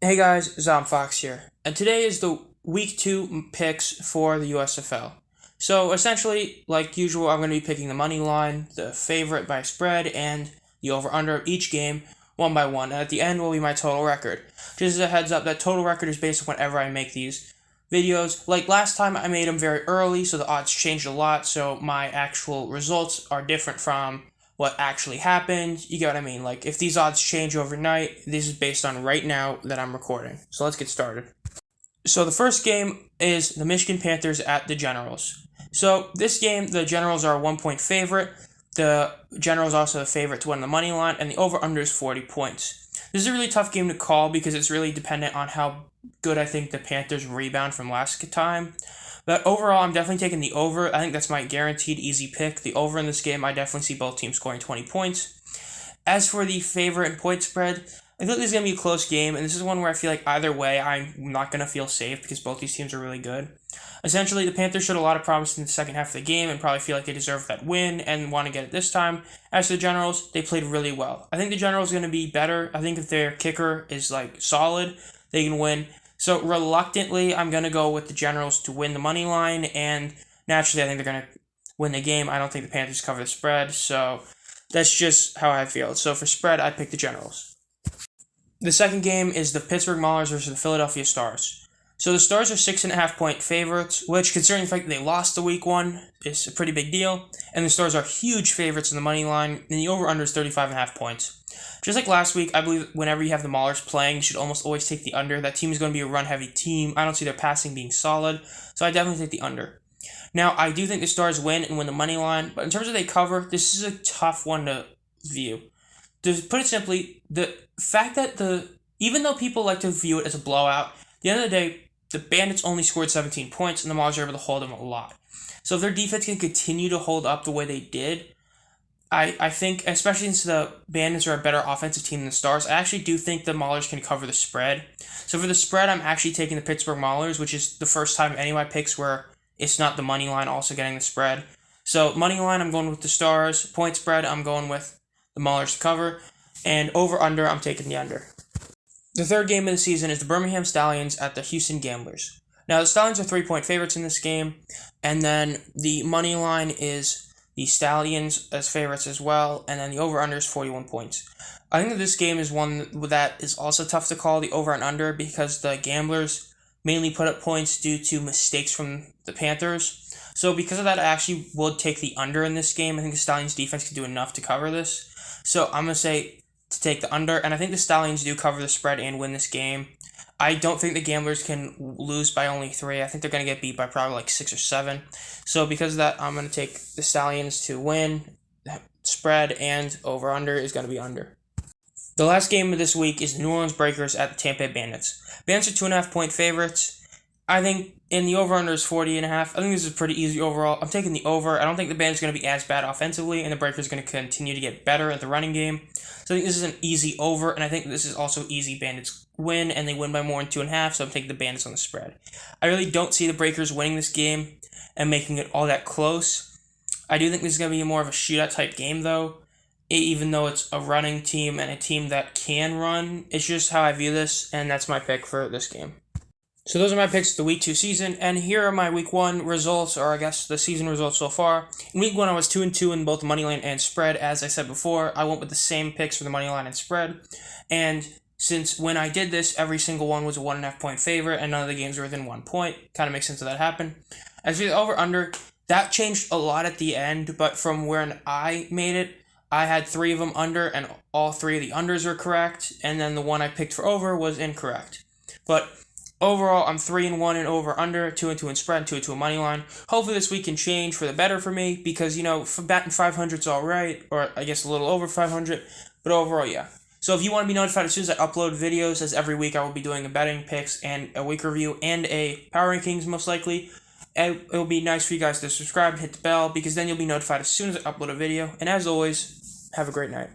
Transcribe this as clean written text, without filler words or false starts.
Hey guys, Fox here, and today is the week 2 picks for the USFL. So essentially, like usual, I'm going to be picking the money line, the favorite by spread, and the over/under of each game one by one. And at the end will be my total record. Just as a heads up, that total record is based on whenever I make these videos. Like last time, I made them very early, so the odds changed a lot. So my actual results are different from what actually happened. You get what I mean? Like, if these odds change overnight, this is based on right now that I'm recording. So let's get started. So the first game is the Michigan Panthers at the Generals. So this game, the Generals are a 1 point favorite. The Generals also a favorite to win the money line, and the over/under is 40 points. This is a really tough game to call because it's really dependent on how good I think the Panthers rebound from last time. But overall, I'm definitely taking the over. I think that's my guaranteed easy pick. The over in this game, I definitely see both teams scoring 20 points. As for the favorite and point spread, I think this is going to be a close game, and this is one where I feel like either way, I'm not going to feel safe because both these teams are really good. Essentially, the Panthers showed a lot of promise in the second half of the game and probably feel like they deserve that win and want to get it this time. As for the Generals, they played really well. I think the Generals are going to be better. I think if their kicker is solid, they can win. So reluctantly, I'm going to go with the Generals to win the money line, and naturally, I think they're going to win the game. I don't think the Panthers cover the spread, so that's just how I feel. So for spread, I pick the Generals. The second game is the Pittsburgh Maulers versus the Philadelphia Stars. So the Stars are 6.5 point favorites, which, considering the fact that they lost the week 1, is a pretty big deal. And the Stars are huge favorites in the money line, and the over/under is 35.5 points. Just like last week, I believe whenever you have the Maulers playing, you should almost always take the under. That team is going to be a run-heavy team. I don't see their passing being solid, so I definitely take the under. Now, I do think the Stars win and win the money line, but in terms of they cover, this is a tough one to view. To put it simply, the fact that even though people like to view it as a blowout, at the end of the day, the Bandits only scored 17 points, and the Maulers are able to hold them a lot. So if their defense can continue to hold up the way they did, I think, especially since the Bandits are a better offensive team than the Stars, I actually do think the Maulers can cover the spread. So for the spread, I'm actually taking the Pittsburgh Maulers, which is the first time any of my picks where it's not the money line also getting the spread. So money line, I'm going with the Stars. Point spread, I'm going with the Maulers to cover. And over/under, I'm taking the under. The third game of the season is the Birmingham Stallions at the Houston Gamblers. Now, the Stallions are 3 point favorites in this game, and then the money line is the Stallions as favorites as well, and then the over/under is 41 points. I think that this game is one that is also tough to call the over and under because the Gamblers mainly put up points due to mistakes from the Panthers. So because of that, I actually would take the under in this game. I think the Stallions defense can do enough to cover this. So I'm going to say to take the under, and I think the Stallions do cover the spread and win this game. I don't think the Gamblers can lose by only 3. I think they're going to get beat by probably 6 or 7. So because of that, I'm going to take the Stallions to win. Spread and over/under is going to be under. The last game of this week is the New Orleans Breakers at the Tampa Bay Bandits. Bandits are 2.5 point favorites. I think in the over/under is 40.5. I think this is pretty easy overall. I'm taking the over. I don't think the Bandits are going to be as bad offensively, and the Breakers are going to continue to get better at the running game. So I think this is an easy over, and I think this is also easy Bandits win, and they win by more than 2.5, so I'm taking the Bandits on the spread. I really don't see the Breakers winning this game and making it all that close. I do think this is going to be more of a shootout type game, though, even though it's a running team and a team that can run. It's just how I view this, and that's my pick for this game. So those are my picks for the Week 2 season, and here are my Week 1 results, or I guess the season results so far. In Week 1, I was 2-2 in both the moneyline and spread. As I said before, I went with the same picks for the moneyline and spread, and since when I did this, every single one was a 1.5 point favorite, and none of the games were within 1 point. Kind of makes sense that that happened. As for the over/under, that changed a lot at the end, but from when I made it, I had 3 of them under, and all 3 of the unders were correct, and then the one I picked for over was incorrect. But overall, I'm 3-1 in over/under, 2-2 in spread, 2-2 in money line. Hopefully this week can change for the better for me because, batting 500 is all right, or I guess a little over 500, but overall, yeah. So if you want to be notified as soon as I upload videos, as every week I will be doing a betting picks and a week review and a power rankings most likely, it will be nice for you guys to subscribe and hit the bell because then you'll be notified as soon as I upload a video. And as always, have a great night.